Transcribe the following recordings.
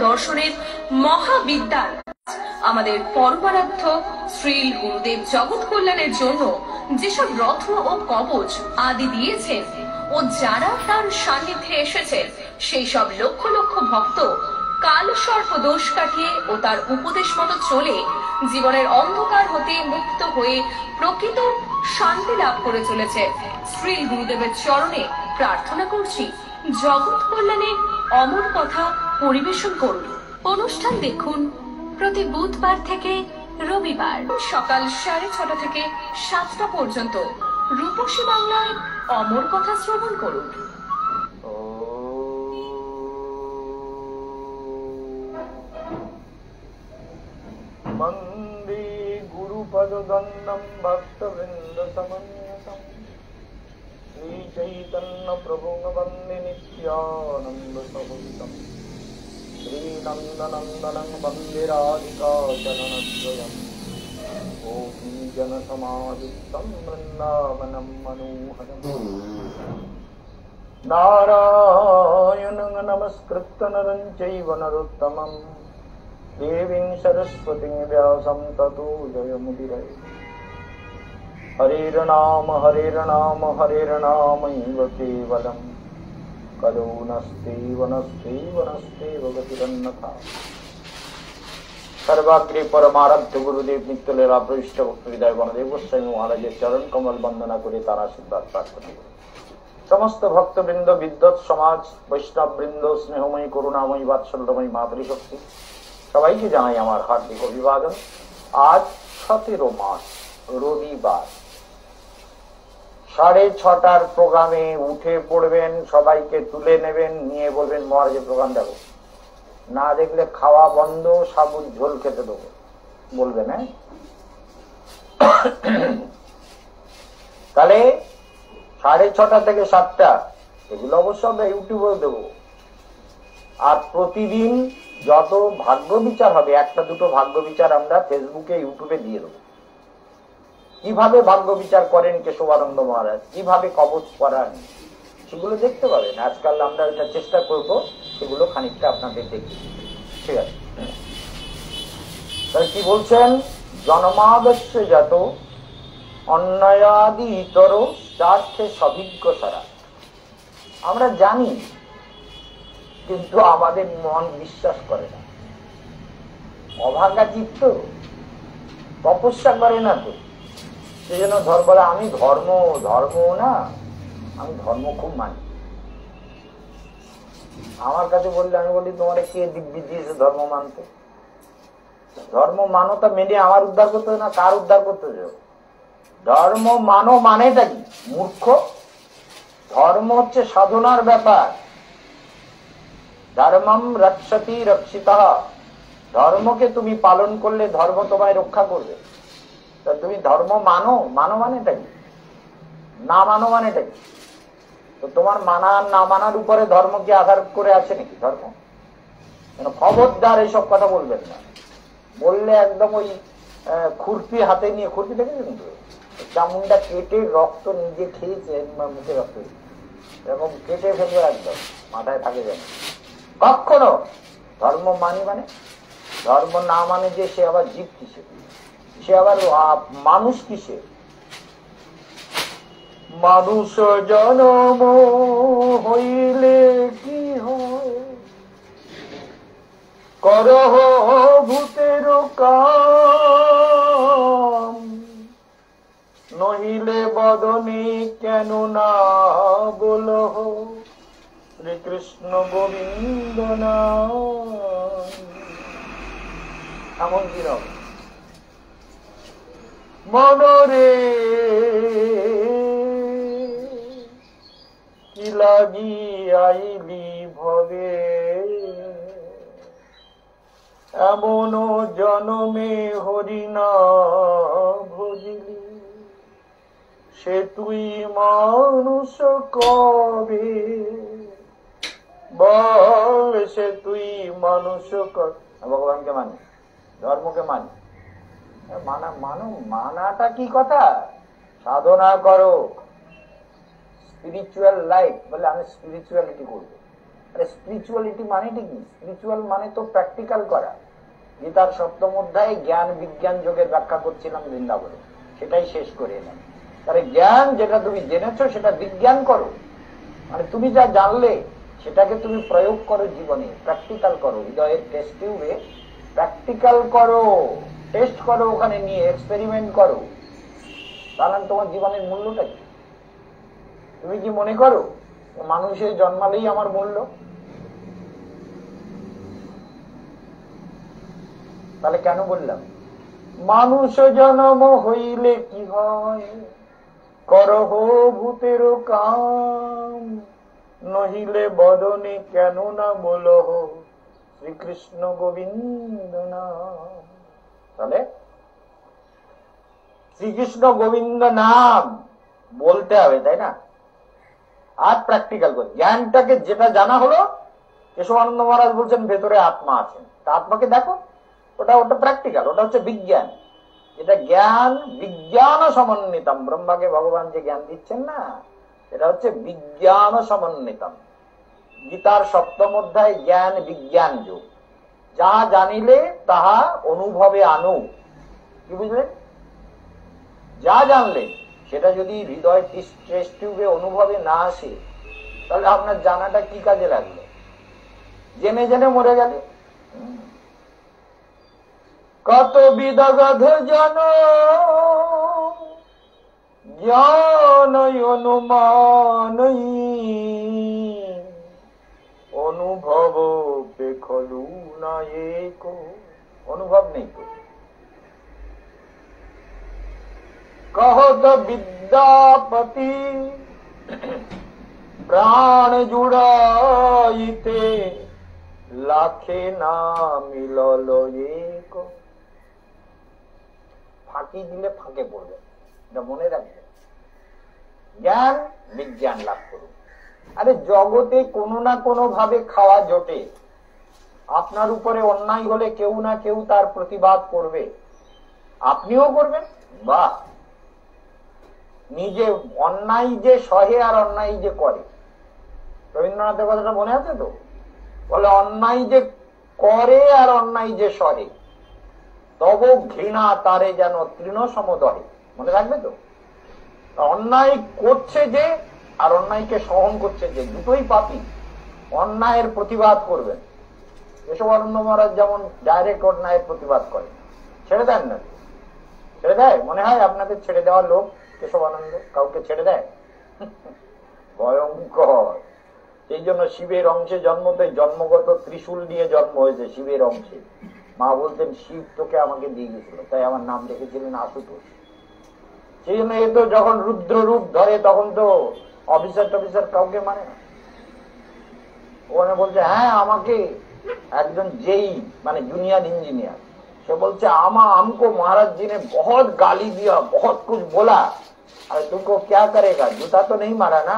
দর্শনের মহাবিদ্যার আমাদের পরমারাধ্য শ্রী গুরুদেব জগৎ কল্যাণের জন্য যেসব রত্ন ও কবচ আদি দিয়েছেন ও যারা তার সান্নিধ্যে এসেছেন সেই সব লক্ষ লক্ষ ভক্ত কাল সর্প দোষ কাটিয়ে ও তার উপদেশ মতো চলে জীবনের অন্ধকার হতে মুক্ত হয়ে প্রকৃত শান্তি লাভ করে চলেছে। শ্রী গুরুদেবের চরণে প্রার্থনা করছি জগৎ কল্যাণে অমর কথা পরিবেশন করুন। অনুষ্ঠান দেখুন প্রতি বুধবার থেকে রবিবার সকাল 6:30 থেকে 7টা পর্যন্ত রূপসী বাংলায় অমর কথা শ্রবণ করুন। বন্দে গুরুপদদ্বন্দ্বম ভক্তবৃন্দ সমন্বিতম শ্রী চৈতন্য প্রভুং বন্দে নিত্যানন্দ সহজিতম শ্রী নন্দনন্দনং বন্দে রাধিকা চরণদ্বয়ম গোপী জন সমাযুক্তম বৃন্দাবনম মনোহরম নারায়ণং নমস্কৃত্য নরং চৈব নরোত্তমম দেবীং সরস্বতীং ব্যাসং ততো জয়ముదిరై। হরের নাম হরের নামৈব কেবলম কলো নস্তেব গতিরন্যথা। সর্বাগ্রে পরমারাধ্য গুরুদেব নিত্যলীলা প্রবিষ্ট ভক্ত হৃদয় বনদেব গোস্বামী মহারাজের চরণ কমল বন্দনা করে তার আশীর্বাদ প্রার্থনা করি। সমস্ত ভক্তবৃন্দ, বিদ্বৎ সমাজ, বৈষ্ণব বৃন্দ, স্নেহময়ী করুণাময়ী বাৎসল্যময়ী মাতৃশক্তি সবাইকে জানাই আমার হার্দিক অভিবাদন। আজ 17 মার্চ রবিবার 6:30টার প্রোগ্রামে উঠে পড়বেন, সবাইকে তুলে নেবেন, নিয়ে বলবেন মহারাজের প্রোগ্রাম দেখো, না দেখলে খাওয়া বন্ধ, সাবুন ঝোল খেতে দেবো বলবেন। হ্যাঁ, তাহলে 6:30 থেকে 7টা এগুলো অবশ্য আমরা ইউটিউবেও দেবো। আর প্রতিদিন যত ভাগ্য বিচার হবে, একটা দুটো ভাগ্য বিচার আমরা ফেসবুকে ইউটিউবে দিয়ে দেবো। কিভাবে ভাগ্য বিচার করেন কেশবানন্দ মহারাজ, কিভাবে কবচ পড়ান, সেগুলো দেখতে পাবেন। আজকাল আমরা এটা চেষ্টা করব সেগুলো খানিকটা আপনাদের দেখি। ঠিক আছে, তাহলে কি বলছেন? জন্মাবশ্য যত অন্যায়াদি ইতর স্বার্থে সভিজ্ঞ সারা। আমরা জানি, কিন্তু আমাদের মন বিশ্বাস করে না। অভাগা জীব তো, তপস্যা করে না তো, সেই জন্য বলে আমি ধর্ম না, আমি ধর্ম খুব মানি। আমার কাছে বললে আমি বলি তোমার কে দিব্যি দিয়েছে ধর্ম মানতে? ধর্ম মানো তা মেনে আমার উদ্ধার করতে হবে না, কার উদ্ধার করতে হবে? ধর্ম মানো মানেটা কি? মূর্খ। ধর্ম হচ্ছে সাধনার ব্যাপার। ধর্মম রক্ষতি রক্ষিতা। ধর্মকে তুমি পালন করলে ধর্ম তোমায় রক্ষা করবে। তুমি ধর্ম মানো মানেটা কি? না মানো মানেটা কি? তো তোমার মানা না মানার উপরে ধর্ম কি আধার করে আছে নাকি? ধর্ম খবরদার এইসব কথা বলবেন না। বললে একদম ওই খুরপি হাতে নিয়ে, খুরপি দেখেছেন তো, চামুন্ডা কেটে রক্ত নিজে খেয়েছে, মুখে রক্ত এরকম কেটে ফেলবে, একদম মাথায় থাকে যেন। কখনো ধর্ম মানে ধর্ম না মানে যে সে আবার জীব কিসে, সে আবার মানুষ কিসে? মানুষ জনম হইলে কি হয়, করহ ভূতের কাম, নহিলে বদনে কেন না বলহ শ্রীকৃষ্ণ গোবিন্দ নাম। এমন কিরকম মনরে কি লাগি আইলি ভবে, এমন জনমে হরিনা ভজিলি, সে তুই মানুষ কবে? বল সে তুই মানুষ কবে? ভগবানকে মানে, ধর্মকে মানে, মানাটা কি কথা? সাধনা করো, স্পিরিচুয়াল লাইফ বলে আমি স্পিরিচুয়ালিটি করবো, স্পিরিচুয়ালিটি মানেটা কি? স্পিরিচুয়াল মানে তো প্র্যাকটিক্যাল করা। গীতার 7ম অধ্যায়ে জ্ঞান বিজ্ঞান যোগের ব্যাখ্যা করছিলাম বৃন্দাবনে, সেটাই শেষ করে এলাম। তাহলে জ্ঞান যেটা তুমি জেনেছো সেটা বিজ্ঞান করো, মানে তুমি যা জানলে সেটাকে তুমি প্রয়োগ করো জীবনে, প্র্যাকটিক্যাল করো, হৃদয়ের টেস্ট টিউবে প্র্যাকটিক্যাল করো, টেস্ট করো, ওখানে নিয়ে এক্সপেরিমেন্ট করো। তাহলে তোমার জীবনের মূল্যটা কি? তুমি কি মনে করো মানুষের জন্মালেই আমার মূল্য? তাহলে কেন বললাম মানুষ জন্ম হইলে কি হয়, করহ ভূতের কাম, নহিলে বদনে কেন না বলহ শ্রীকৃষ্ণ গোবিন্দ নাম। তাহলে শ্রীকৃষ্ণ গোবিন্দ নাম বলতে হবে, তাই না? আর প্র্যাকটিক্যাল করে জ্ঞানটাকে যেটা জানা হলো, কেশবানন্দ মহারাজ বলছেন ভেতরে আত্মা আছেন, তা আত্মাকে দেখো, ওটা প্র্যাকটিক্যাল, ওটা হচ্ছে বিজ্ঞান। এটা জ্ঞান বিজ্ঞান সমন্বিতম, ব্রহ্মাকে ভগবান যে জ্ঞান দিচ্ছেন না, এটা হচ্ছে বিজ্ঞান সমন্বিতম। গীতার 7ম অধ্যায় জ্ঞান বিজ্ঞান যোগ। যা জানিলে তাহা অনুভবে আনো, কি বুঝলেন? যা জানলে সেটা যদি হৃদয় টেস্ট টিউবে অনুভবে না আসে, তাহলে আপনার জানাটা কি কাজে লাগলো? জেনে জেনে মরে গেলে। কত বিদগধ জন জ্ঞান অনুমান, অনুভব পেখলু না এক, অনুভব নেই তো। কহত বিদ্যাপতি প্রাণ জুড়াইতে, লাখে না মিলল এক। ফাঁকি দিলে ফাঁকে পড়বে, এটা মনে রাখবে। জ্ঞান বিজ্ঞান লাভ করুন। আরে জগতে কোনো না কোনো ভাবে খাওয়া জোটে। আপনার উপরে অন্যায় হলে কেউ না কেউ তার প্রতিবাদ করবে, আপনিও করবেন। বাহ, নিজে অন্যায় যে সহে আর অন্যায় যে করে, রবীন্দ্রনাথের কথাটা মনে আছে তো? বলে অন্যায় যে করে আর অন্যায় যে সহে, তব ঘৃণা তারে যেন তৃণ সমদহে। মনে রাখবে তো? অন্যায় করছে যে আর অন্যায়কে সহন করছে যে, দুটোই পাপী। অন্যায়ের প্রতিবাদ করবেন। কেশবানন্দ মহারাজ যেমন ডাইরেক্ট অন্যায়ের প্রতিবাদ করেন, ছেড়ে দেন না? ছেড়ে দেয়? মনে হয় আপনাদের ছেড়ে দেওয়ার লোক কেশবানন্দ কাউকে ছেড়ে দেয়? ভয়ঙ্কর। সেই জন্য শিবের অংশে জন্মতে জন্মগত ত্রিশূল নিয়ে জন্ম হয়েছে শিবের অংশে। মা বলতেন শিব তোকে আমাকে দিয়ে গেছিল, তাই আমার নাম রেখেছিলেন আশুতোষ। সেই জন্য এ তো যখন রুদ্র রূপ ধরে তখন তো অফিসার টফিসার কাউকে মানে না। ওখানে বলছে হ্যাঁ আমাকে একজন যেই মানে জুনিয়র इंजीनियर, সে বলছে हमको महाराज जी ने बहुत गाली दिया, बहुत कुछ बोला, अरे तुमको क्या करेगा, जूता तो नहीं मारा ना,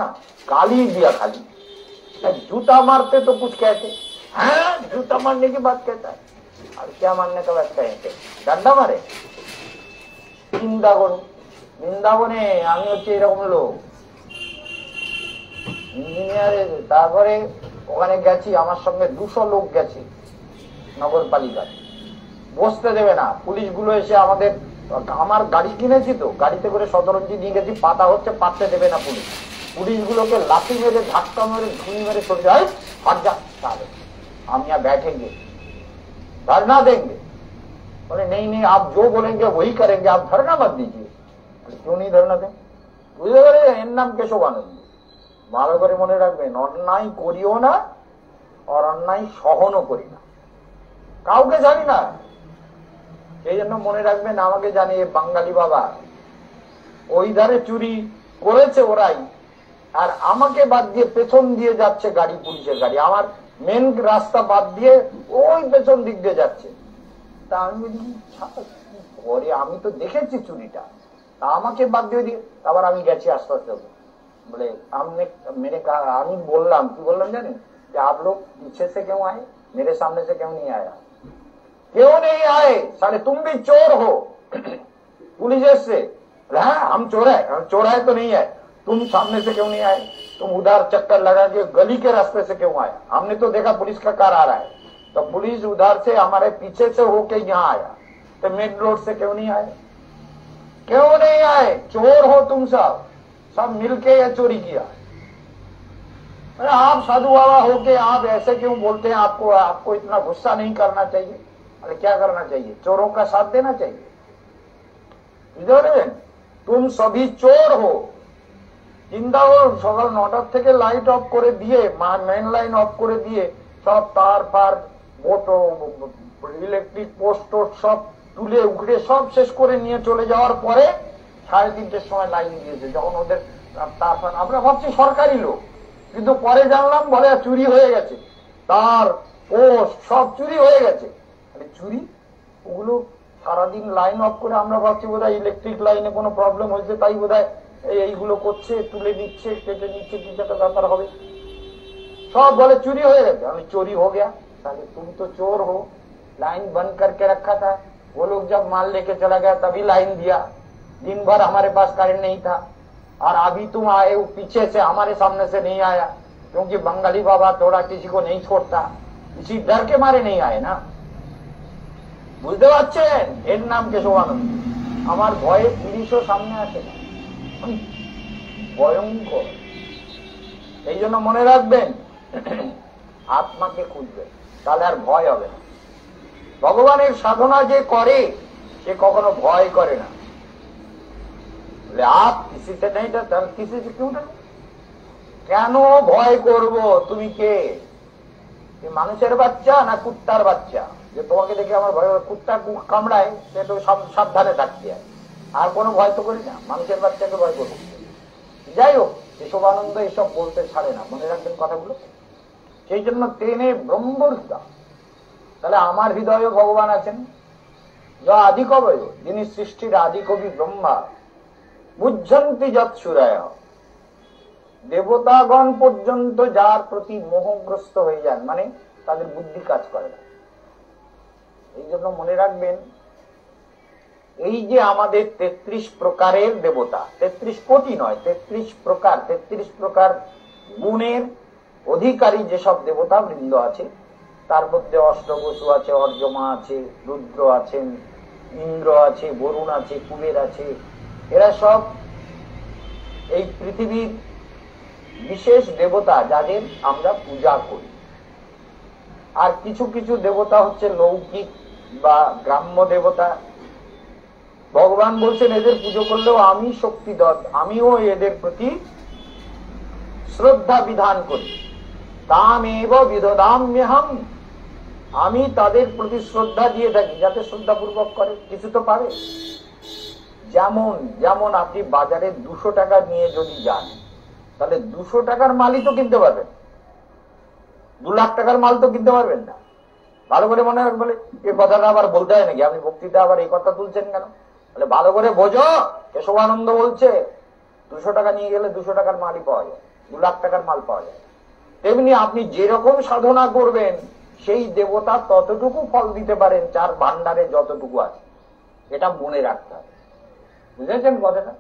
गाली दिया खाली। जूता मारते तो कुछ कहते हैं, जूता मारने की बात कहता है, और क्या मारने का बात कहते, डंडा मारे। বৃন্দাবনে আমি হচ্ছে এরকম লোক, ইঞ্জিনিয়ারে। তারপরে ওখানে গেছি, আমার সঙ্গে 200 লোক গেছে নগরপালিকায়, বসতে দেবে না পুলিশ গুলো এসে আমাদের। আমার গাড়ি কিনেছি তো, গাড়িতে করে শতরঞ্জি নিয়ে গেছি, পাতা হচ্ছে, পাততে দেবে না পুলিশ। पुलिस গুলোকে লাঠি মেরে ধাক্কা মেরে ধুনি মেরে छोड़ जाए, हट जा साले, हम यहाँ बैठेंगे धरना देंगे। बोले नहीं नहीं आप जो बोलेंगे वही करेंगे, आप धरना मत दीजिए। क्यों नहीं धरना दें? বুঝতে পারে এর নাম কেশবানন্দ। ভালো করে মনে রাখবেন, অন্যায় করিও না আর অন্যায় সহনও করি না, কাউকে জানি না। সেই জন্য মনে রাখবেন, আমাকে জানিয়ে বাঙালি বাবা ওই ধারে চুরি করেছে ওরাই, আর আমাকে বাদ দিয়ে পেছন দিয়ে যাচ্ছে গাড়ি, পুলিশের গাড়ি, আমার মেন রাস্তা বাদ দিয়ে ওই পেছন দিক দিয়ে যাচ্ছে। তা আমি বলি ওরে আমি তো দেখেছি চুরিটা, তা আমাকে বাদ দিয়ে দিয়ে আবার আমি গেছি আস্তে আস্তে। বলে हमने मेरे कहा, আমি বললাম কি বললাম জানেন, যে आप लोग पीछे से क्यों आए, मेरे सामने से क्यों नहीं आया, क्यों नहीं आए, साले तुम भी चोर हो। पुलिस से हाँ हम चोर है तो नहीं है, तुम सामने से क्यों नहीं आए। तुम उधर चक्कर लगा के गली के रास्ते से क्यों आया? हमने तो देखा पुलिस का कार आ रहा है, तो पुलिस उधर से हमारे पीछे से होके यहाँ आया, तो मेन रोड से क्यों नहीं आए? क्यों नहीं आए? चोर हो तुम सब मिलके यह चोरी किया। अरे आप साधु बाबा होके आप ऐसे क्यों बोलते हैं? आपको इतना गुस्सा नहीं करना चाहिए। अरे क्या करना चाहिए? चोरों का साथ देना चाहिए। इधर तुम सभी चोर हो। চিন্তা করুন, সকাল 9টার থেকে লাইট অফ করে দিয়ে, মেন লাইন অফ করে দিয়ে, সব তার ফার ইলেকট্রিক পোস্ট সব তুলে উগড়ে সব শেষ করে নিয়ে চলে যাওয়ার পরে 3:30টার সময় লাইন দিয়েছে। যখন ওদের তার ফার, আমরা ভাবছি সরকারি লোক, কিন্তু পরে জানলাম বলে চুরি হয়ে গেছে, তার পোস্ট সব চুরি হয়ে গেছে। আরে চুরি, ওগুলো সারাদিন লাইন অফ করে আমরা ভাবছি বোধহয় ইলেকট্রিক লাইনে কোনো প্রবলেম হয়েছে, তাই বোধহয় এইগুলো করছে, তুলে নিচ্ছে, কেটে নিচ্ছে, কিছু একটা ব্যাপার হবে। সব বলে चोरी हो गया। हमें चोरी हो गया, ताकि तुम तो चोर हो। लाइन बंद करके रखा था, वो लोग जब माल लेके चला गया तभी लाइन दिया। दिन भर हमारे पास करंट नहीं था, और अभी तुम आए वो पीछे से, हमारे सामने से नहीं आया, क्योंकि बंगाली बाबा थोड़ा किसी को नहीं छोड़ता, इसी डर के मारे नहीं आए ना। বুঝতে পারছেন? এর নাম কেশবানন্দ। আমার ভয়ে পুলিশও সামনে আসে না, ভয়ঙ্কর। এই জন্য মনে রাখবেন, আত্মাকে খুঁজবেন, তাহলে আর ভয় হবে না। ভগবানের সাধনা যে করে সে কখনো ভয় করে না। আপ কিসি সে নেই, কিসি সে কেউ না, কেন ভয় করব? তুমি কে? মানুষের বাচ্চা না কুত্তার বাচ্চা যে তোমাকে দেখে আমার ভয়? কুত্তা কামড়ায়, সে তো সাবধানে থাকতে হয়, আর কোনো ভয় তো করি না। মানুষের বাচ্চাকে ভয় করবো? যাই হোক, কেশবানন্দ এসব বলতে ছাড়ে না, মনে রাখবেন কথাগুলো। সেই জন্য টেনে ব্রহ্মহৃদয়, তাহলে আমার হৃদয়ে ভগবান আছেন। যা আদি কবয়, যিনি সৃষ্টির আদি কবি ব্রহ্মা, বুঝন্তি যৎ সুরায়, দেবতাগণ পর্যন্ত যার প্রতি মোহগ্রস্ত হয়ে যান, মানে তাদের বুদ্ধি কাজ করে না। এই জন্য মনে রাখবেন, এই যে আমাদের 33 প্রকারের দেবতা, 33 কোটি নয়, 33 প্রকার, 33 প্রকার গুণের অধিকারী যেসব দেবতা বৃন্দ আছে, তার মধ্যে অষ্টবসু আছে, অর্জমা আছে, রুদ্র আছেন, ইন্দ্র আছে, বরুণ আছে, কুবের আছে। এরা সব এই পৃথিবীর বিশেষ দেবতা, যাদের আমরা পূজা করি। আর কিছু কিছু দেবতা হচ্ছে লৌকিক বা গ্রাম্য দেবতা। ভগবান বলছেন এদের পুজো করলেও আমি শক্তিধর, আমিও এদের প্রতি শ্রদ্ধা বিধান করি। তামেব বিদদাম্যহম, আমি তাদের প্রতি শ্রদ্ধা দিয়ে থাকি, যাতে শ্রদ্ধাপূর্বক করে, কিছু তো পাবে। যেমন আপনি বাজারে 200 টাকা নিয়ে যদি যান, তাহলে 200 টাকার মালই তো কিনতে পারবেন, 2 লাখ টাকার মাল তো কিনতে পারবেন না। ভালো করে মনে রাখ, বলে এই কথাটা আবার বলতে হয় নাকি? আপনি বক্তৃতা আবার এই কথা তুলছেন কেন? বলে ভালো করে বোঝো, কেশবানন্দ বলছে 200 টাকা নিয়ে গেলে 200 টাকার মালই পাওয়া যায়, 2 লাখ টাকার মাল পাওয়া যায়। তেমনি আপনি যেরকম সাধনা করবেন, সেই দেবতা ততটুকু ফল দিতে পারেন যার ভান্ডারে যতটুকু আছে। এটা মনে রাখতে হবে, বুঝেছেন কথাটা?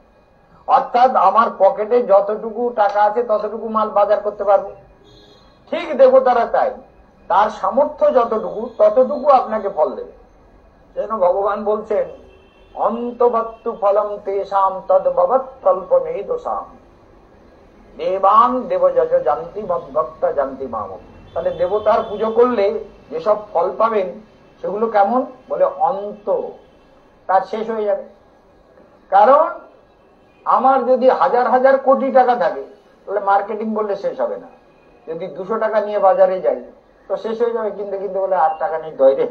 অর্থাৎ আমার পকেটে যতটুকু টাকা আছে ততটুকু মাল বাজার করতে পারবো, ঠিক দেবতারা তাই, তার সামর্থ্য যতটুকু ততটুকু আপনাকে ফল দেবে। সেজন্য ভগবান বলছেন, অন্তবত্তু ফলম তেষাম তদ্ভবৎ কল্পনেই দোষাম, দেবান দেবযজ জানতি মদ্ভক্ত জানতি মামক। তাহলে দেবতার পুজো করলে যেসব ফল পাবেন সেগুলো কেমন? বলে অন্ত, তার শেষ হয়ে যাবে। কারণ আমার যদি হাজার হাজার কোটি টাকা থাকে, তাহলে মার্কেটিং করলে শেষ হবে না। যদি 200 টাকা নিয়ে বাজারে যাই তো শেষ হয়ে যাবে, কিনতে কিনতে বলে আর টাকা নেই, দয়রে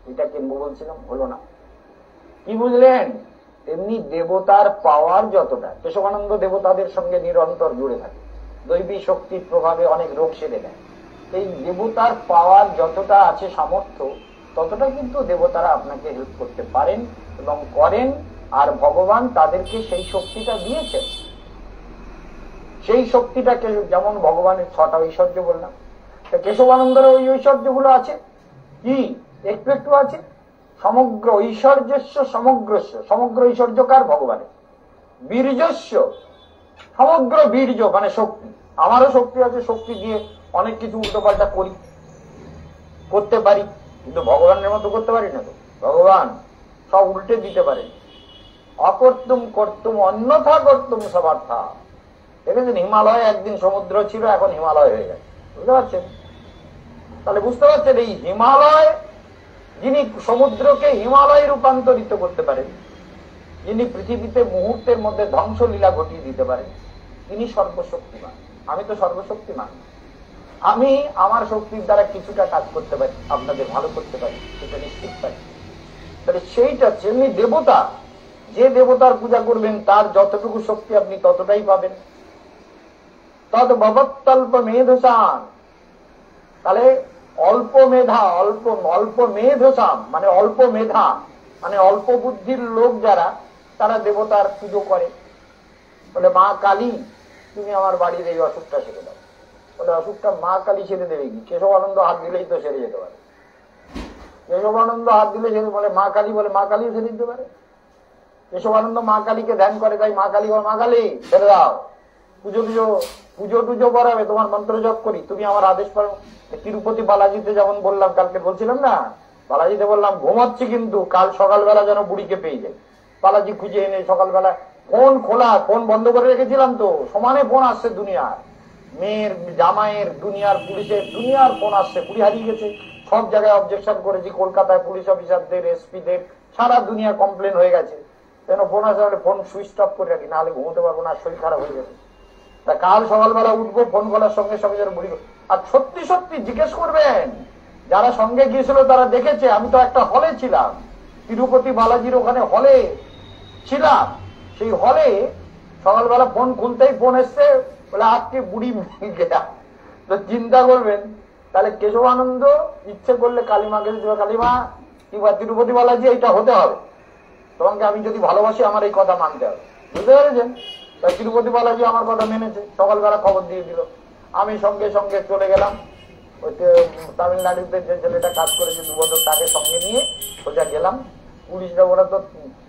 এটা কিনবো বলছিলাম, হলো না। কি বুঝলেন? এমনি দেবতার পাওয়ার যতটা, কেশবানন্দ দেবতাদের সঙ্গে নিরন্তর জুড়ে থাকে, দৈবী শক্তির প্রভাবে অনেক রোগ সেরে দেয়। এই দেবতার পাওয়ার যতটা আছে সামর্থ্য, ততটা কিন্তু দেবতারা আপনাকে হেল্প করতে পারেন এবং করেন। আর ভগবান তাদেরকে সেই শক্তিটা দিয়েছেন। সেই শক্তিটাকে, যেমন ভগবানের 6টা ঐশ্বর্য বললাম, কেশবানন্দের ওই ঐশ্বর্যগুলো আছে কি? একটু একটু আছে। সমগ্র ঐশ্বর্যস্য সমগ্রস্য, সমগ্র ঐশ্বর্য কার? ভগবানের। বীর্যস্য, সমগ্র বীর্য মানে শক্তি, আমারও শক্তি আছে, শক্তি দিয়ে অনেক কিছু উল্টো পাল্টা করতে পারি, কিন্তু ভগবানের মতো করতে পারি না তো। ভগবান সব উল্টে দিতে পারে। অকর্তুম কর্তুম অন্যথা কর্তুম সমর্থা। দেখেছেন, হিমালয় একদিন সমুদ্র ছিল, এখন হিমালয় হয়ে গেছে। বুঝতে পারছেন? তাহলে বুঝতে পারছেন, এই হিমালয়, যিনি সমুদ্রকে হিমালয়ে রূপান্তরিত করতে পারেন, যিনি পৃথিবীতে মুহূর্তের মধ্যে ধ্বংসলীলা ঘটিয়ে দিতে পারেন, তিনি সর্বশক্তিমান। আমি তো সর্বশক্তিমান। আমি আমার শক্তির দ্বারা কিছুটা কাজ করতে পারি, আপনাদের ভালো করতে পারি, সেটা নিশ্চিত পারি। তাহলে সেইটা যেমনি দেবতা, যে দেবতার পূজা করবেন তার যতটুকু শক্তি আপনি ততটাই পাবেন। তদ ভবত্তল্প মেধসান। তাহলে অল্প মেধা, অল্প মেধসাম মানে অল্প মেধা, মানে অল্প বুদ্ধির লোক যারা, তারা দেবতার পুজো করে। বলে মা কালী তুমি আমার বাড়ির এই অসুখটা সেরে দাও। বলে অসুখটা মা কালী সেরে দেবে কি? কেশবানন্দ হাত দিলেই তো সেরে যেতে পারে। কেশবানন্দ হাত দিলে সেরে, বলে মা কালী, বলে মা কালীও সেরে দিতে পারে। কেশবানন্দ মা কালীকে ধ্যান করে, তাই মা কালী বলে মা কালী ছেড়ে দাও, পুজো টুজো করাবে, তোমার মন্ত্র জপ করি, তুমি আমার আদেশ করো। তিরুপতি বালাজিতে যেমন বললাম, কালকে বলছিলাম না, বালাজিতে বললাম ঘুমাচ্ছি, কিন্তু কাল সকালবেলা যেন বুড়িকে পেয়ে যায়। বালাজি খুঁজে এনে সকালবেলা ফোন খোলা, ফোন বন্ধ করে রেখেছিলাম তো, সমানে ফোন আসছে দুনিয়ার, মেয়ের, জামাইয়ের, দুনিয়ার, পুলিশের, দুনিয়ার ফোন আসছে। বুড়ি হারিয়ে গেছে, সব জায়গায় অবজেকশন করেছি, কলকাতায় পুলিশ অফিসারদের, এসপিদের, সারা দুনিয়া কমপ্লেন হয়ে গেছে। কেন ফোন আসে? ফোন সুইচ অফ করে রাখি, নাহলে ঘুমোতে পারবো না, শরীর খারাপ হয়ে যাবে। তা কাল সকালবেলা উঠবো, ফোন করার সঙ্গে সঙ্গে যেন বুড়ি। আর সত্যি সত্যি জিজ্ঞেস করবেন, যারা সঙ্গে গিয়েছিল তারা দেখেছে। আমি তো একটা হলে ছিলাম, তিরুপতি বালাজির ওখানে হলে ছিলাম। সেই হলে সকালবেলা ফোন খুলতেই ফোন এসছে, বলে আজকে বুড়ি গেটা। তো চিন্তা করবেন, তাহলে কেশবানন্দ ইচ্ছে করলে কালীমাকে দিতে, কালীমা কিংবা তিরুপতি বালাজি এইটা হতে হবে, তোমাকে আমি যদি ভালোবাসি আমার এই কথা মানতে হবে। বুঝতে পেরেছেন? তাই তিরুপতি বালাজি আমার কথা মেনেছে, সকালবেলা খবর দিয়ে দিল। আমি সঙ্গে সঙ্গে চলে গেলাম, ওই তামিলনাড়ুতে যে ছেলেটা কাজ করেছে 2 বছর, তাকে সঙ্গে নিয়ে সোজা গেলাম। পুলিশরা, ওরা তো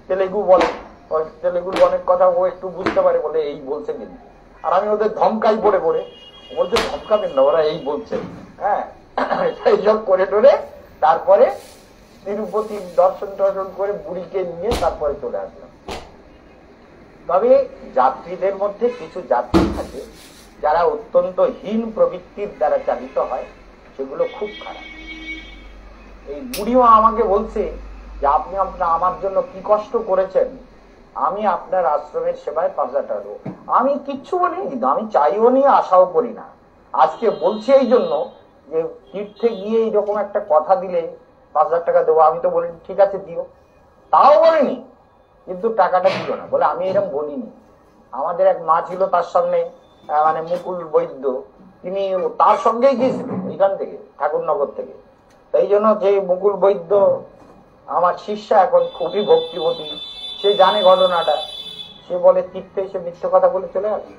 তেলেগু বলে, ওই তেলেগুর অনেক কথা ও একটু বুঝতে পারে, বলে এই বলছে কিন্তু। আর আমি ওদের ধমকাই পড়ে পড়ে, বলছে ধমকাবেন না, ওরা এই বলছে। হ্যাঁ, এইসব করে টোরে তারপরে তিরুপতি দর্শন টর্শন করে বুড়িকে নিয়ে তারপরে চলে আসলাম। তবে যাত্রীদের মধ্যে কিছু যাত্রী থাকে যারা অত্যন্ত হীন প্রবৃত্তির দ্বারা চালিত হয়, সেগুলো খুব খারাপ। এই বুড়িও আমাকে বলছে যে আপনি আমার জন্য কি কষ্ট করেছেন, আমি আপনার আশ্রমের সেবায় 5,000 টাকা দেবো। আমি কিচ্ছু বলিনি, কিন্তু আমি চাইও নি, আশাও করি না। আজকে বলছি এই জন্য যে তীর্থে গিয়ে এইরকম একটা কথা দিলে 5,000 টাকা দেবো। আমি তো বলিনি ঠিক আছে দিও, তাও বলিনি, কিন্তু টাকাটা দিল না। বলে আমি এরকম বলিনি। আমাদের এক মা ছিল তার সামনে, মানে মুকুল বৈদ্য, তিনি তার সঙ্গেই গিয়েছিল এখান থেকে, ঠাকুরনগর থেকে। তাই জন্য যে মুকুল বৈদ্য আমার শিষ্যা, এখন খুবই ভক্তিবতী, সে জানে ঘটনাটা। সে বলে তীর্থে এসে মিথ্যে কথা বলে চলে আসে,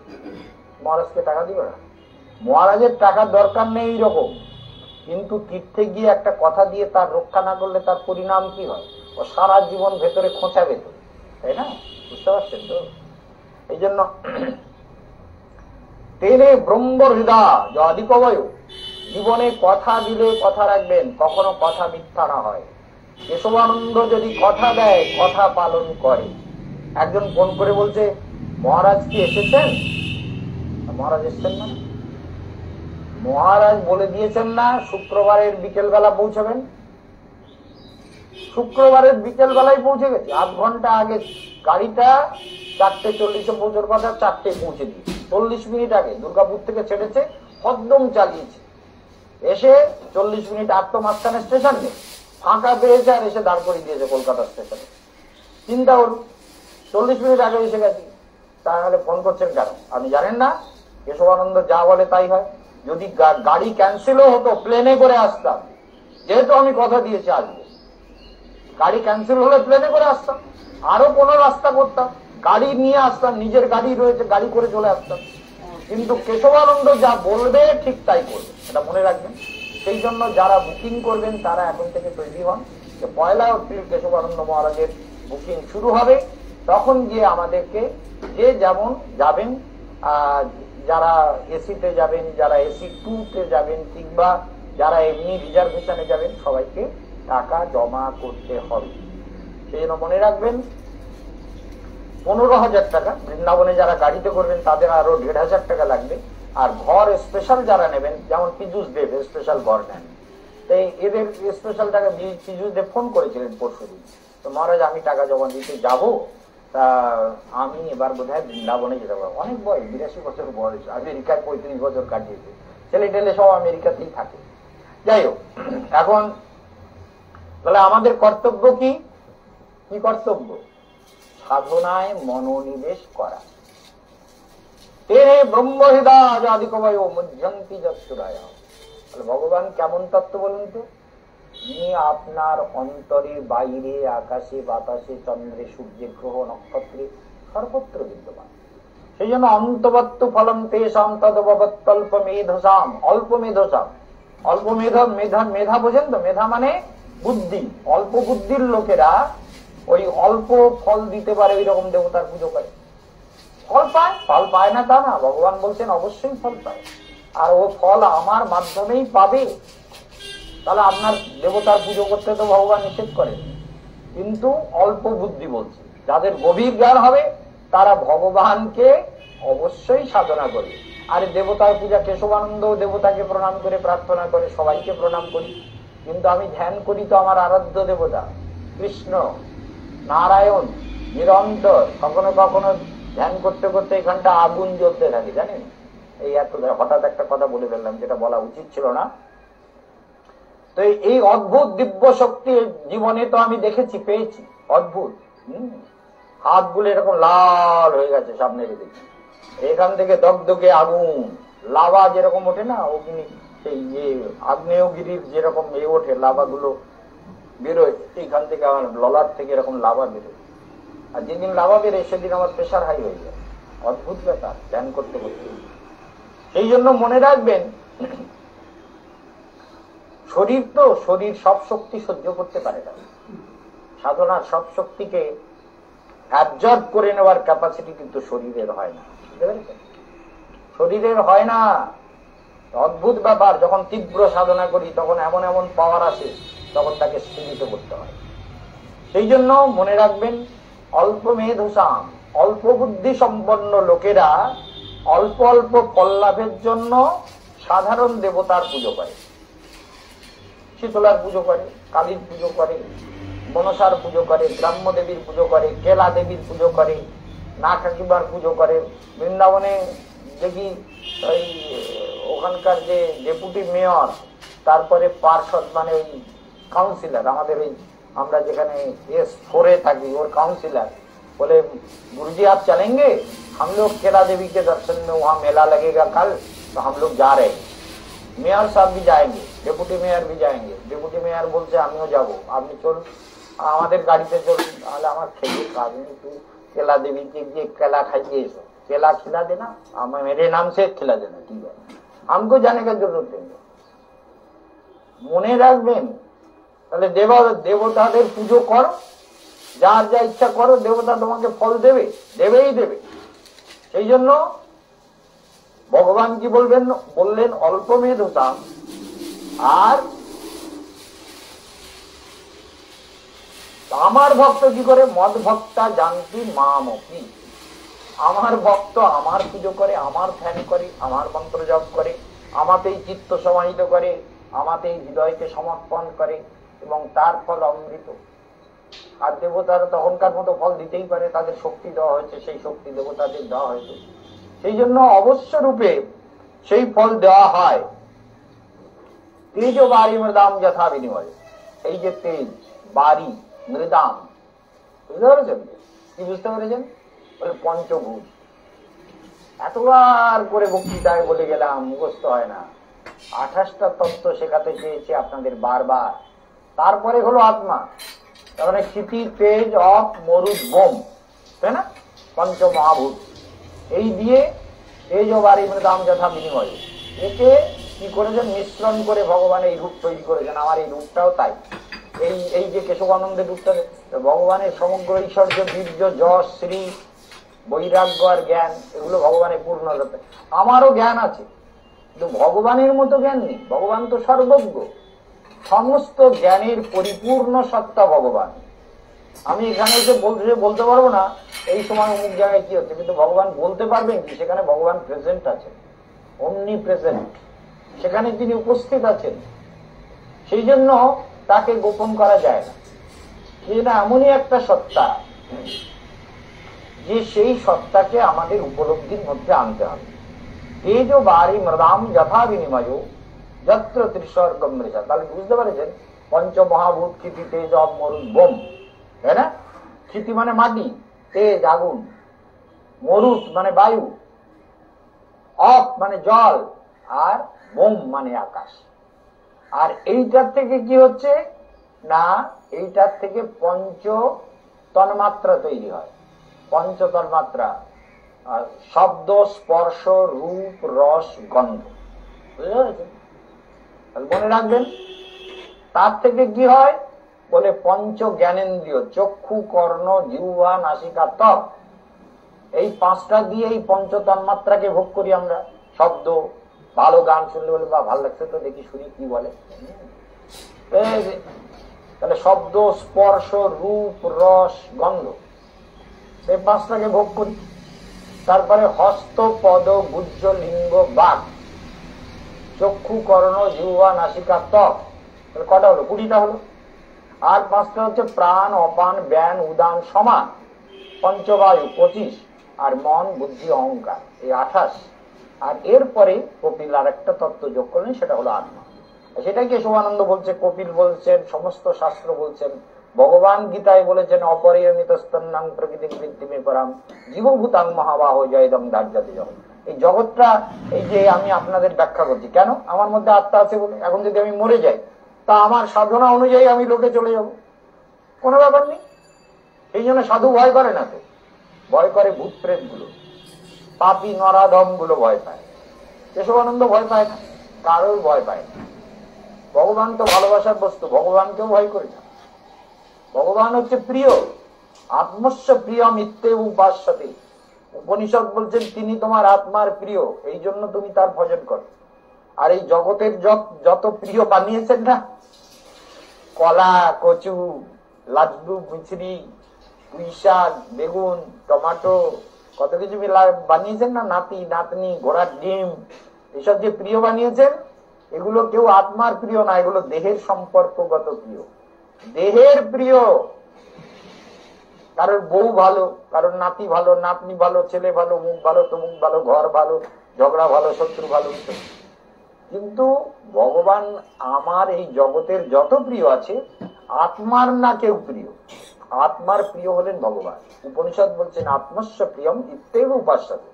মহারাজকে টাকা দিবে না। মহারাজের টাকার দরকার নেই এইরকম, কিন্তু তীর্থে গিয়ে একটা কথা দিয়ে তার রক্ষা না করলে তার পরিণাম কি হয়? ও সারা জীবন ভেতরে খোঁচা ভেতরে, তাই না? বুঝতে পারছেন তো? এই জন্য তেনে ব্রহ্ম হৃদয় অধিকবয়, জীবনে কথা দিলে কথা রাখবেন, কখনো কথা মিথ্যা না হয়। কেশবানন্দ যদি কথা দেয়, কথা পালন করে। একজন ফোন করে বলছে মহারাজ কি এসেছেন? মহারাজ এসছেন না? মহারাজ বলে দিয়েছেন না শুক্রবারের বিকেল বেলা পৌঁছাবেন? শুক্রবারের বিকেল বেলায় পৌঁছে গেছে, 8 ঘন্টা আগে। গাড়িটা 4:40 পৌঁছার কথা, 4টে পৌঁছে দিয়েছে। 40 মিনিট আগে দুর্গাপুর থেকে ছেড়েছে, কদম চালিয়েছে। এসে 40 মিনিট আর তো মাঝখানে স্টেশন নেই, ফাঁকা পেয়েছে, আর এসে দাঁড় করে দিয়েছে কলকাতা স্টেশনে। চিন্তা করুন, 40 মিনিট আগে এসে গেছি, তাহলে ফোন করছেন কেন? আপনি জানেন না কেশবানন্দ যা বলে তাই হয়? যদি গাড়ি ক্যান্সেলও হতো, প্লেনে করে আসতাম, যেহেতু আমি কথা দিয়েছি আসবো। গাড়ি ক্যান্সেল হলে প্লেনে করে আসতাম, আরো কোনো রাস্তা করতাম, গাড়ি নিয়ে আসতাম, নিজের গাড়ি রয়েছে, গাড়ি করে চলে আসতাম। কিন্তু কেশবানন্দ যা বলবে ঠিক তাই করবে, এটা মনে রাখবেন। সেই জন্য যারা বুকিং করবেন তারা এখন থেকে তৈরি হন যে 1 এপ্রিল কেশবানন্দ মহারাজের বুকিং শুরু হবে। তখন গিয়ে আমাদেরকে যে যেমন যাবেন, যারা এসিতে যাবেন, যারা এসি 2-তে যাবেন, কিংবা যারা এমনি রিজার্ভেশনে যাবেন, সবাইকে টাকা জমা করতে হবে। সেই জন্য মনে রাখবেন 15,000 টাকা। বৃন্দাবনে যারা গাড়িতে করবেন তাদের আরো 1,500 টাকা লাগবে। আর ঘর স্পেশাল যারা নেবেন, যেমন পীযুষ দেব স্পেশাল ঘর নেন, তাই এদের স্পেশাল টাকা পীযুষ দেব ফোন করেছিলেন পরশুদিন, তো মহারাজ আমি টাকা জমা দিতে যাব, তা আমি এবার বোধহয় বৃন্দাবনে যেতে পারবো। অনেক বয়স, 82 বছর বয়স, আমেরিকায় 35 বছর কাটিয়েছে, ছেলে টেলে সব আমেরিকাতেই থাকে। যাই হোক, এখন তাহলে আমাদের কর্তব্য কি? কি কর্তব্য? সাধনায় মনোনিবেশ করা। ভগবান কেমন তত্ত্ব বলুন তো? তিনি আপনার অন্তরে, বাইরে, আকাশে, বাতাসে, চন্দ্রে, সূর্যে, গ্রহ, নক্ষত্রে সর্বত্র বিদ্যমান। সেই জন্য অন্তবত্ত ফলম তেষাম তদবত্তল্প মেধসাম, অল্প মেধসাম। অল্প মেধা বোঝেন তো? মেধা মানে বুদ্ধি। অল্প বুদ্ধির লোকেরা ওই অল্প ফল দিতে পারে, ওই রকম দেবতার পুজো করে। ফল পায়, ফল পায় না তা না, ভগবান বলছেন অবশ্যই ফল পায়, আর ও ফল আমার মাধ্যমেই পাবে। তাহলে আপনার দেবতার পুজো করতে তো ভগবান নিষেধ করেন, কিন্তু অল্প বুদ্ধি বলছে। যাদের গভীর জ্ঞান হবে তারা ভগবানকে অবশ্যই সাধনা করবে। আর দেবতার পূজা, কেশবানন্দ দেবতাকে প্রণাম করে প্রার্থনা করে, সবাইকে প্রণাম করি, কিন্তু আমি ধ্যান করি তো আমার আরাধ্য দেবতা কৃষ্ণ, নারায়ণ, নিরন্তর। কখনো কখনো ধ্যান করতে করতে এখানটা আগুন জ্বলতে থাকে, জানেন? এই এত হঠাৎ একটা কথা বলে ফেললাম যেটা বলা উচিত ছিল না। তো এই অদ্ভুত দিব্য শক্তি জীবনে তো আমি দেখেছি, পেয়েছি, অদ্ভুত। হাতগুলো এরকম লাল হয়ে গেছে সামনে দেখি, এখান থেকে দগদগে আগুন, লাভা যেরকম ওঠে না, অগ্নি, সেই আগ্নেয়গিরির যেরকম ওঠে, লাভাগুলো বেরোয় এইখান থেকে, আমার ললাট থেকে এরকম লাভা বেরোয়। আর যেদিন লাভা বেরোয় সেদিন আমার প্রেশার হাই হয়ে যায়। অদ্ভুত ব্যাপার ধ্যান করতে করতে। সেই জন্য মনে রাখবেন, শরীর তো, শরীর সব শক্তি সহ্য করতে পারে না। সাধনার সব শক্তিকে অ্যাবজর্ব করে নেওয়ার ক্যাপাসিটি কিন্তু শরীরের হয় না, বুঝতে পেরেছেন? শরীরের হয় না। অদ্ভুত ব্যাপার। যখন তীব্র সাধনা করি তখন এমন এমন পাওয়ার আসে, তখন তাকে স্থিরিত করতে হয়। সেই জন্য মনে রাখবেন, অল্প মেধসাম, অল্প বুদ্ধি সম্পন্ন লোকেরা অল্প অল্প ফল লাভের জন্য সাধারণ দেবতার পুজো করে। শীতলার পুজো করে, কালীর পুজো করে, মনসার পুজো করে, গ্রাম্য দেবীর পুজো করে, কেলা দেবীর পুজো করে, না কাকিবার পুজো করে। বৃন্দাবনে দেখি ওই ওখানকার যে ডেপুটি মেয়র, তারপরে পার্ষদ মানে ওই কাউন্সিলর, আমাদের ওই আমরা যেখানে S4-এ থাকি, ওর কাउंसिलर बोले गुरुजी आप चलेंगे, हम लोग केला देवी के दर्शन में, वहाँ मेला लगेगा कल, तो हम लोग जा रहे हैं। मेयर साहब भी जाएंगे, डेपुटी मेयर भी जाएंगे। डेपुटी मेयर बोलते आमिও যাবো, আপনি চলুন, আমাদের গাড়িতে চলুন। তাহলে আমার খেয়ে কাজে तू केला देवी के যে केला खाइए, एसो केला खिला देना, मेरे नाम से खिला देना, ठीक है, हमको जाने का जरूरत नहीं। মনে রাখবেন, তাহলে দেবতাদের পুজো করো, যার যা ইচ্ছা করো, দেবতা তোমাকে ফল দেবে, দেবেই দেবে। সেই জন্য ভগবান কি বললেন অল্প মেধসাম। আর আমার ভক্ত কি করে? মদ ভক্তা জানতি মামপি। আমার ভক্ত আমার পুজো করে, আমার ধ্যান করে, আমার মন্ত্র জপ করে, আমাতেই চিত্ত সমাহিত করে, আমাতেই হৃদয়কে সমর্পণ করে, এবং তার ফল অমৃত। আর দেবতারা তখনকার মতো ফল দিতেই পারে, তাদের শক্তি দেওয়া হয়েছে, সেই শক্তি দেবতাদের দেওয়া হয়েছে। সেই জন্য অবশ্য রূপে সেই ফল দেওয়া হয়। তেজ বাড়ি মৃদাম যথা বিনিময়। এই যে তেজ, বাড়ি, মৃদাম, বুঝতে পেরেছেন? কি বুঝতে পেরেছেন? বলে পঞ্চভূত। এতবার করে বক্তৃতায় বলে গেলাম, মুখস্থ হয় না। 28টা তত্ত্ব শেখাতে চেয়েছে আপনাদের বারবার। তারপরে হলো আত্মা, তার মানে ক্ষিতি, তেজ, অপ, মরুদ, বোম, তাই না? পঞ্চ মহাভূত। এই দিয়ে তেজ ও বাড়ি মৃদাম যথা বিনিময়, একে কি করেছেন? মিশ্রণ করে ভগবান এই রূপ তৈরি করেছেন। আমার এই রূপটাও তাই। এই যে কেশবানন্দের রূপটা, ভগবানের সমগ্র ঐশ্বর্য, বীর্য, যশ, শ্রী, বৈরাগ্য আর জ্ঞান, এগুলো ভগবানের পূর্ণতা। আমারও জ্ঞান আছে, কিন্তু ভগবানের মতো জ্ঞান নেই। ভগবান তো সর্বজ্ঞ, সমস্ত জ্ঞানের পরিপূর্ণ সত্তা ভগবান। আমি এখানে এসে বলতে পারবো না এই সময় অমুক জায়গায় কি হচ্ছে, কিন্তু ভগবান বলতে পারবেন কি সেখানে ভগবান প্রেজেন্ট আছেন, অমনি প্রেজেন্ট, সেখানে তিনি উপস্থিত আছেন। সেই জন্য তাকে গোপন করা যায় না। সেটা এমনই একটা সত্তা যে সেই সত্তাকে আমাদের উপলব্ধির মধ্যে আনতে হবে। তেজ বাড়ি মৃদাম যথা বিনিময় যত্র ত্রিস্বর্গম মৃষা। তাহলে বুঝতে পারছেন পঞ্চমহাভূত ক্ষিতি তেজ মরুদ বোম, তাই না? ক্ষিতি মানে মাটি, তেজ আগুন, মরুত মানে বায়ু, অপ মানে জল, আর বোম মানে আকাশ। আর এইটার থেকে কি হচ্ছে না, এইটার থেকে পঞ্চ তন্মাত্রা তৈরি হয়। পঞ্চ তন্মাত্রা, শব্দ, স্পর্শ, রূপ, রস, গন্ধ। বুঝতে পেরেছেন? মনে রাখবেন তার থেকে কি হয় বলে পঞ্চ জ্ঞানেন্দ্রিয়, চক্ষু, কর্ণ, জিহ্বা, নাসিকা, ত্বক, এই পাঁচটা দিয়ে এই পঞ্চ তন্মাত্রাকে ভোগ করি আমরা। শব্দ, ভালো গান শুনলে বলে বা ভালো লাগছে তো দেখি শুনি কি বলে, তাহলে শব্দ, স্পর্শ, রূপ, রস, গন্ধ, এই পাঁচটাকে ভোগ করি। তারপরে হস্ত, পদ, গুজ্জ, লিঙ্গ, বাক, চক্ষু, কর্ণ, জিহ্বা, নাসিকা, ত্বক, তাহলে কটা হলো? 20টা হলো। আর পাঁচটা হচ্ছে প্রাণ, অপান, ব্যান, উদান, সমান, পঞ্চবায়ু 25, আর মন, বুদ্ধি, অহংকার, এই 28। আর এরপরে কপিল আর একটা তত্ত্ব যোগ করলেন, সেটা হলো আত্মা। সেটাই কেশবানন্দ বলছে, কপিল বলছেন, সমস্ত শাস্ত্র বলছেন, ভগবান গীতায় বলেছেন অপরিমিত স্তন্নাং প্রকৃতি বৃদ্ধিমে পরাম জীবভূতাং মহাবাহ জয়দম দার্জাতি জগৎ। এই জগৎটা, এই যে আমি আপনাদের ব্যাখ্যা করছি, কেন? আমার মধ্যে আত্মা আছে বলে। এখন যদি আমি মরে যাই তা আমার সাধনা অনুযায়ী আমি লোকে চলে যাব, কোনো ব্যাপার নেই। এই জন্য সাধু ভয় করে না, তো ভয় করে ভূত প্রেত গুলো, পাপি নরাধম গুলো ভয় পায়। কেশবানন্দ ভয় পায় না, কারোর ভয় পায় না। ভগবান তো ভালোবাসার বস্তু, ভগবানকেও ভয় করে না। ভগবান হচ্ছে প্রিয়, আত্মস্য প্রিয় মিথ্যে উপাস্যতে। উপনিষদ বলছেন তিনি তোমার আত্মার প্রিয়, এই জন্য তুমি তার ভজন করো। আর এই জগতের যত প্রিয় বানিয়েছেন না, কলা, কচু, লাড্ডু, মিছরি, পুঁই শাক, বেগুন, টমাটো, কত কিছু বানিয়েছেন না, নাতি নাতনি, ঘোড়ার ডিম, এসব যে প্রিয় বানিয়েছেন, এগুলো কেউ আত্মার প্রিয় না, এগুলো দেহের সম্পর্কগত প্রিয়, দেহের প্রিয়। কারোর বউ ভালো, কারোর নাতি ভালো, নাতনি ভালো, ছেলে ভালো, মুখ ভালো, তমুক ভালো, ঘর ভালো, ঝগড়া ভালো, শত্রু ভালো। কিন্তু ভগবান আমার এই জগতের যত প্রিয় আছে, আত্মার না কেউ প্রিয়। আত্মার প্রিয় হলেন ভগবান। উপনিষদ বলছেন আত্মস্য প্রিয়ম ইত্যেব উপাস্যতে।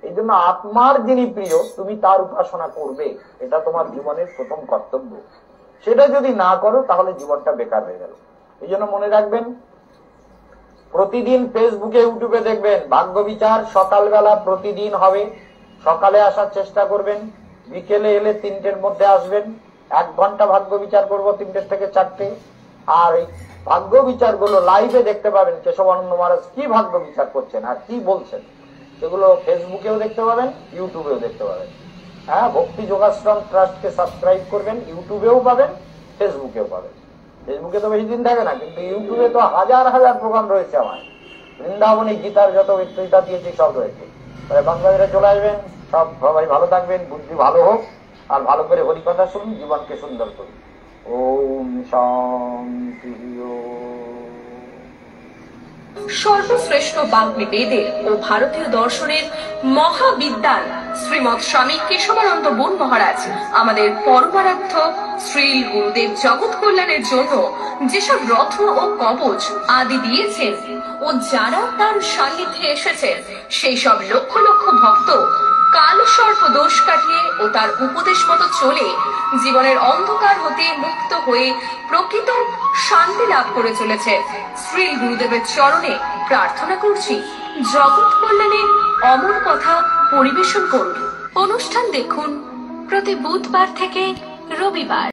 এই জন্য আত্মার যিনি প্রিয়, তুমি তার উপাসনা করবে, এটা তোমার জীবনের প্রথম কর্তব্য। সেটা যদি না করো তাহলে জীবনটা বেকার হয়ে গেল। এই জন্য মনে রাখবেন, প্রতিদিন ফেসবুকে, ইউটিউবে দেখবেন ভাগ্য বিচার সকালবেলা প্রতিদিন হবে। সকালে আসার চেষ্টা করবেন, বিকেলে এলে 3টের মধ্যে আসবেন। 1 ঘন্টা ভাগ্য বিচার করবো 3টে থেকে 4টে। আর এই ভাগ্য বিচার গুলো লাইভে দেখতে পাবেন, কেশবানন্দ মহারাজ কি ভাগ্য বিচার করছেন আর কি বলছেন, সেগুলো ফেসবুকেও দেখতে পাবেন, ইউটিউবেও দেখতে পাবেন। হ্যাঁ, ভক্তি যোগাশ্রম ট্রাস্টকে সাবস্ক্রাইব করবেন, ইউটিউবেও পাবেন, ফেসবুকেও পাবেন। ফেসবুকে তো বেশি দিন থাকে না, কিন্তু ইউটিউবে তো হাজার হাজার প্রোগ্রাম রয়েছে আমার। বৃন্দাবনী গীতার যত বক্তৃতা দিয়েছি সব রয়েছে। বাংলাদেশে চলে আসবেন, সবাই ভালো থাকবেন, বুদ্ধি ভালো হোক, আর ভালো করে হরিকথা শুনুন, জীবনকে সুন্দর করুন। ওম শান্তি। সর্বশ্রেষ্ঠ বাগ্মী বেদের ও ভারতীয় দর্শনের মহাবিদ্যান শ্রীমৎ স্বামী কেশবানন্দ বোন মহারাজ আমাদের পরমারাধ্য শ্রীল গুরুদেব জগৎ কল্যাণের জন্য যেসব রত্ন ও কবচ আদি দিয়েছেন, ও যারা তার সান্নিধ্যে এসেছেন, সেই সব লক্ষ লক্ষ ভক্ত কাল সর্প দোষ কাটিয়ে ও তার উপদেশ মতো চলে জীবনের অন্ধকার হতে মুক্ত হয়ে প্রকৃত শান্তি লাভ করে চলেছে। শ্রী গুরুদেবের চরণে প্রার্থনা করছি, জগৎ কল্যাণে অমর কথা পরিবেশন করুন। অনুষ্ঠান দেখুন প্রতি বুধবার থেকে রবিবার।